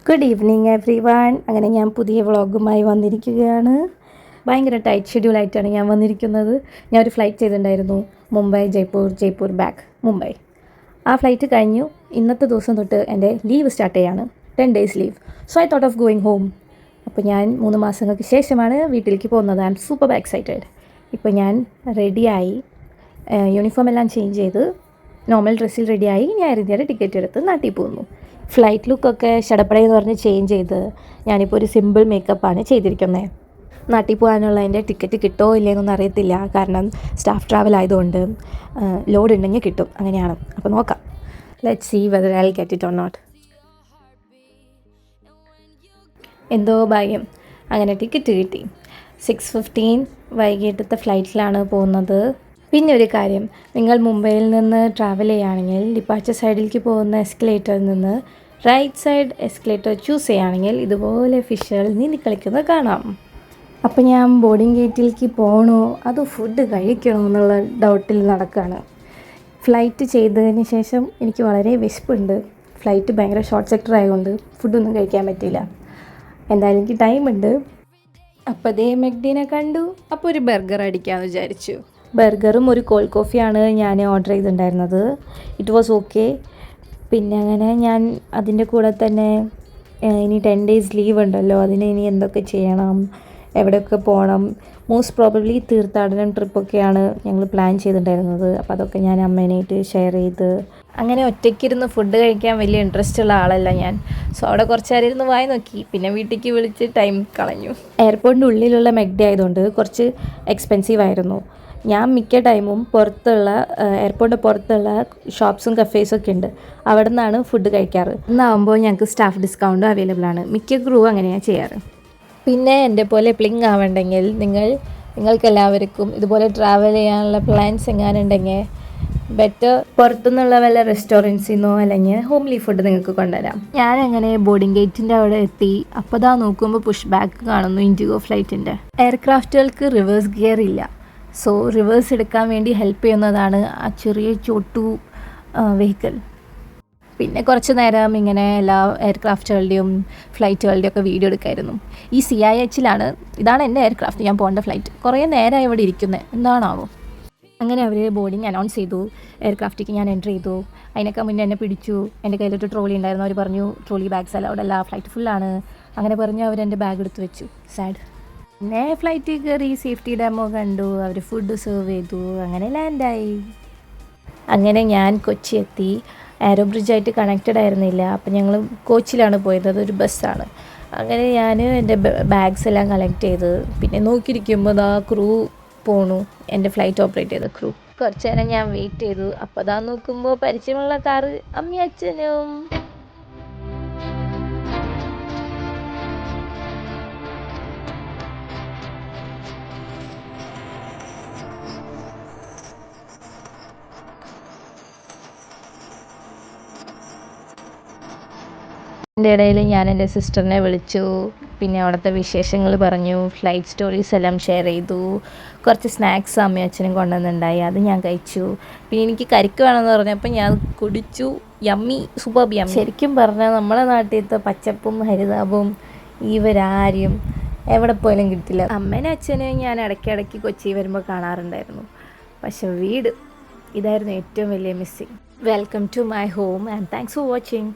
Good evening every one. അങ്ങനെ ഞാൻ പുതിയ വ്ളോഗുമായി വന്നിരിക്കുകയാണ്. ഭയങ്കര ടൈറ്റ് ഷെഡ്യൂളായിട്ടാണ് ഞാൻ വന്നിരിക്കുന്നത്. ഞാൻ ഒരു ഫ്ലൈറ്റ് ചെയ്തിട്ടുണ്ടായിരുന്നു, മുംബൈ ജയ്പൂർ ബാക്ക് മുംബൈ. ആ ഫ്ലൈറ്റ് കഴിഞ്ഞു. ഇന്നത്തെ ദിവസം തൊട്ട് എൻ്റെ ലീവ് സ്റ്റാർട്ട് ചെയ്യാണ്, 10 days leave. So I thought of going home. അപ്പോൾ ഞാൻ 3 മാസങ്ങൾക്ക് ശേഷമാണ് വീട്ടിലേക്ക് പോകുന്നത്. I M super excited. ഇപ്പോൾ ഞാൻ റെഡിയായി, യൂണിഫോം എല്ലാം ചേഞ്ച് ചെയ്ത് നോർമൽ ഡ്രസ്സിൽ റെഡിയായി. ഞാൻ ഇന്ത്യയുടെ ടിക്കറ്റ് എടുത്ത് നാട്ടിൽ പോകുന്നു. ഫ്ലൈറ്റ് ലുക്കൊക്കെ ഷടപ്പടയെന്ന് പറഞ്ഞ് ചേഞ്ച് ചെയ്ത് ഞാനിപ്പോൾ ഒരു സിമ്പിൾ മേക്കപ്പാണ് ചെയ്തിരിക്കുന്നത്. നാട്ടിൽ പോകാനുള്ളതിൻ്റെ ടിക്കറ്റ് കിട്ടുമോ ഇല്ലയെന്നൊന്നും അറിയത്തില്ല, കാരണം സ്റ്റാഫ് ട്രാവൽ ആയതുകൊണ്ട് ലോഡ് ഉണ്ടെങ്കിൽ കിട്ടും, അങ്ങനെയാണ്. അപ്പോൾ നോക്കാം, let's see whether I will get it or not. എന്തോ ഭാഗ്യം, അങ്ങനെ ടിക്കറ്റ് കിട്ടി. 6:15 വൈകിട്ടത്തെ ഫ്ലൈറ്റിലാണ് പോകുന്നത്. പിന്നെ ഒരു കാര്യം, നിങ്ങൾ മുംബൈയിൽ നിന്ന് ട്രാവൽ ചെയ്യുകയാണെങ്കിൽ ഡിപ്പാച്ചർ സൈഡിലേക്ക് പോകുന്ന എസ്കലേറ്ററിൽ നിന്ന് റൈറ്റ് സൈഡ് എസ്കലേറ്റർ ചൂസ് ചെയ്യുകയാണെങ്കിൽ ഇതുപോലെ ഫിഷുകൾ നീന്തി കളിക്കുന്നത് കാണാം. അപ്പോൾ ഞാൻ ബോർഡിംഗ് ഗേറ്റിലേക്ക് പോകണോ അതോ ഫുഡ് കഴിക്കണോ എന്നുള്ള ഡൗട്ടിൽ നടക്കുകയാണ്. ഫ്ലൈറ്റ് ചെയ്തതിന് ശേഷം എനിക്ക് വളരെ വിശപ്പുണ്ട്. ഫ്ലൈറ്റ് ഭയങ്കര ഷോർട്ട് സെക്ടർ ആയതുകൊണ്ട് ഫുഡൊന്നും കഴിക്കാൻ പറ്റില്ല. എന്തായാലും എനിക്ക് ടൈമുണ്ട്. അപ്പോൾ അതേ മെക്ഡീനെ കണ്ടു, അപ്പോൾ ഒരു ബർഗർ അടിക്കാമെന്ന് വിചാരിച്ചു. ബർഗറും ഒരു കോൾഡ് കോഫിയാണ് ഞാൻ ഓർഡർ ചെയ്തിട്ടുണ്ടായിരുന്നത്. It was okay. പിന്നെ അങ്ങനെ ഞാൻ അതിൻ്റെ കൂടെ തന്നെ ഇനി 10 days ലീവ് ഉണ്ടല്ലോ, അതിന് ഇനി എന്തൊക്കെ ചെയ്യണം, എവിടെയൊക്കെ പോകണം, മോസ്റ്റ് പ്രോബബ്ലി തീർത്ഥാടനം ട്രിപ്പൊക്കെയാണ് ഞങ്ങൾ പ്ലാൻ ചെയ്തിട്ടുണ്ടായിരുന്നത്. അപ്പോൾ അതൊക്കെ ഞാൻ അമ്മേനായിട്ട് ഷെയർ ചെയ്ത്, അങ്ങനെ ഒറ്റയ്ക്കിരുന്ന് ഫുഡ് കഴിക്കാൻ വലിയ ഇൻട്രസ്റ്റ് ഉള്ള ആളല്ല ഞാൻ. സോ അവിടെ കുറച്ച് നേരം ഇരുന്ന് വായി നോക്കി, പിന്നെ വീട്ടിലേക്ക് വിളിച്ച് ടൈം കളഞ്ഞു. എയർപോർട്ടിൻ്റെ ഉള്ളിലുള്ള മെക്ഡി ആയതുകൊണ്ട് കുറച്ച് എക്സ്പെൻസീവ് ആയിരുന്നു. ഞാൻ മിക്ക ടൈമും പുറത്തുള്ള എയർപോർട്ടിൻ്റെ പുറത്തുള്ള ഷോപ്സും കഫേസും ഒക്കെ ഉണ്ട്, അവിടെ നിന്നാണ് ഫുഡ് കഴിക്കാറ്. ഇന്നാകുമ്പോൾ ഞങ്ങൾക്ക് സ്റ്റാഫ് ഡിസ്കൗണ്ടും അവൈലബിൾ ആണ്. മിക്ക ക്രൂ അങ്ങനെയാണ് ചെയ്യാറ്. പിന്നെ എൻ്റെ പോലെ പ്ലിങ് ആവണ്ടെങ്കിൽ നിങ്ങൾക്കെല്ലാവർക്കും ഇതുപോലെ ട്രാവൽ ചെയ്യാനുള്ള പ്ലാൻസ് എങ്ങാനുണ്ടെങ്കിൽ ബെറ്റർ പുറത്തുനിന്നുള്ള വല്ല റെസ്റ്റോറൻറ്റ്സിൽ നിന്നോ അല്ലെങ്കിൽ ഹോംലി ഫുഡ് നിങ്ങൾക്ക് കൊണ്ടുവരാം. ഞാനങ്ങനെ ബോർഡിംഗ് ഗേറ്റിൻ്റെ അവിടെ എത്തി. അപ്പോൾ ദാ നോക്കുമ്പോൾ പുഷ് ബാക്ക് കാണുന്നു ഇൻഡിഗോ ഫ്ലൈറ്റിൻ്റെ. എയർക്രാഫ്റ്റുകൾക്ക് റിവേഴ്സ് ഗിയർ ഇല്ല. സോ റിവേഴ്സ് എടുക്കാൻ വേണ്ടി ഹെൽപ്പ് ചെയ്യുന്നതാണ് ആ ചെറിയ ചോട്ടു വെഹിക്കിൾ. പിന്നെ കുറച്ച് നേരം ഇങ്ങനെ എല്ലാ എയർക്രാഫ്റ്റുകളുടെയും ഫ്ലൈറ്റുകളുടെയും ഒക്കെ വീഡിയോ എടുക്കായിരുന്നു. ഈ CIHലാണ്, ഇതാണ് എൻ്റെ എയർക്രാഫ്റ്റ്, ഞാൻ പോകേണ്ട ഫ്ലൈറ്റ്. കുറേ നേരമായി ഇവിടെ ഇരിക്കുന്നത്, എന്താണാവോ. അങ്ങനെ അവർ ബോർഡിങ് അനൗൺസ് ചെയ്തു. എയർക്രാഫ്റ്റിലേക്ക് ഞാൻ എൻ്റർ ചെയ്തു. അതിനൊക്കെ മുന്നേ എന്നെ പിടിച്ചു. എൻ്റെ കയ്യിലൊരു ട്രോളി ഉണ്ടായിരുന്നു. അവർ പറഞ്ഞു ട്രോളി ബാഗ്സ് അല്ല, അവിടെ അല്ല, ഫ്ലൈറ്റ് ഫുള്ളാണ്. അങ്ങനെ പറഞ്ഞ് അവരെൻ്റെ ബാഗ് എടുത്ത് വെച്ചു. സാഡ്. പിന്നെ ഫ്ലൈറ്റിൽ കയറി സേഫ്റ്റി ഡെമോ കണ്ടു, അവർ ഫുഡ് സെർവ് ചെയ്തു, അങ്ങനെ ലാൻഡായി. അങ്ങനെ ഞാൻ കൊച്ചി എത്തി. എയറോ ബ്രിഡ്ജായിട്ട് കണക്റ്റഡ് ആയിരുന്നില്ല, അപ്പം ഞങ്ങൾ കോച്ചിലാണ് പോയത്, അതൊരു ബസ്സാണ്. അങ്ങനെ ഞാൻ എൻ്റെ ബാഗ്സ് എല്ലാം കളക്ട് ചെയ്ത് പിന്നെ നോക്കിയിരിക്കുമ്പോൾ ദാ ക്രൂ പോണു, എൻ്റെ ഫ്ലൈറ്റ് ഓപ്പറേറ്റ് ചെയ്ത ക്രൂ. കുറച്ച് നേരം ഞാൻ വെയിറ്റ് ചെയ്തു. അപ്പോൾ ദാ നോക്കുമ്പോൾ പരിചയമുള്ള കാറ് അമ്മയും അച്ഛനും. എൻ്റെ ഇടയിൽ ഞാൻ എൻ്റെ സിസ്റ്ററിനെ വിളിച്ചു. പിന്നെ അവിടുത്തെ വിശേഷങ്ങൾ പറഞ്ഞു, ഫ്ലൈറ്റ് സ്റ്റോറീസ് എല്ലാം ഷെയർ ചെയ്തു. കുറച്ച് സ്നാക്സ് അമ്മയും അച്ഛനും കൊണ്ടുവന്നിട്ടുണ്ടായി, അത് ഞാൻ കഴിച്ചു. പിന്നെ എനിക്ക് കരിക്ക് വേണമെന്ന് പറഞ്ഞപ്പോൾ ഞാൻ കുടിച്ചു. Yummy, super yummy. ശരിക്കും പറഞ്ഞാൽ നമ്മളെ നാട്ടിലത്തെ പച്ചപ്പും ഹരിതാപവും ഇവരാരും എവിടെ പോയാലും കിട്ടില്ല. അമ്മേനും അച്ഛനും ഞാൻ ഇടയ്ക്കിടയ്ക്ക് കൊച്ചി വരുമ്പോൾ കാണാറുണ്ടായിരുന്നു. പക്ഷെ വീട്, ഇതായിരുന്നു ഏറ്റവും വലിയ missing. Welcome to my home and thanks for watching.